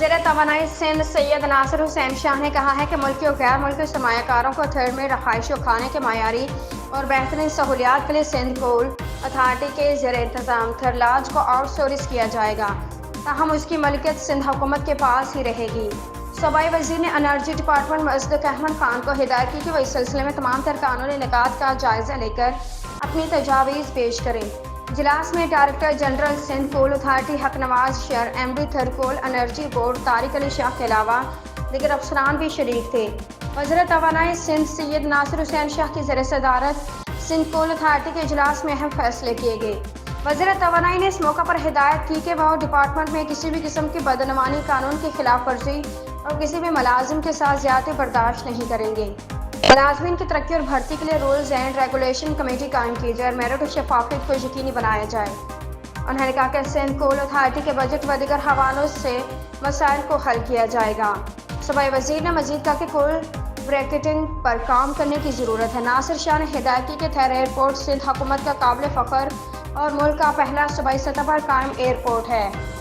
वज़ीर तवानाई सिंध सैयद नासिर हुसैन शाह ने कहा है कि मुल्की और गैर मुल्की सरमायाकारों को थर्ड में रहायश और खाने के मायारी और बेहतरीन सहूलियात के लिए सिंध कोल अथॉरिटी के ज़ेर इंतज़ाम थरलाज को आउटसोर्स किया जाएगा, ताहम उसकी मलकियत सिंध हुकूमत के पास ही रहेगी। सूबाई वज़ीर ने एनर्जी डिपार्टमेंट मुसद्दिक़ अहमद खान को हिदायत की कि वह इस सिलसिले में तमाम तर कानूनी निकात का जायज़ा लेकर अपनी तजावीज़ पेश करें। इजलास में director general Sindh coal authority Haq Nawaz Sher, MD third coal energy board Tariq Ali Shah के अलावा दीगर अफसरान भी शरीक थे। वज़ीर तवानाई सिंध सैयद नासिर हुसैन शाह की ज़ेर सदारत सिंध कोल अथॉरिटी के इजलास में अहम फैसले किए गए। वज़ीर तवानाई ने इस मौका पर हिदायत की कि वह डिपार्टमेंट में किसी भी किस्म की बदनवानी, कानून की खिलाफ वर्जी और किसी भी मुलाजिम के साथ ज़्यादती बर्दाश्त नहीं करेंगे। मुलाजमीन की तरक्की और भर्ती के लिए रूल्स एंड रेगुलेशन कमेटी कायम की जाए और मेरिट और शफाफियत को यकीनी बनाया जाए। उन्होंने कहा कि सिंध कोल अथॉरिटी के बजट व दीगर हवालों से मसाइल को हल किया जाएगा। सूबाई वज़ीर ने मज़ीद कहा कि कोल ब्रैकेटिंग पर काम करने की ज़रूरत है। नासिर शाह ने हिदायत की कि थैर एयरपोर्ट सिंध हुकूमत का काबिल फ़ख्र और मुल्क का पहला सूबाई सतह पर कायम एयरपोर्ट है।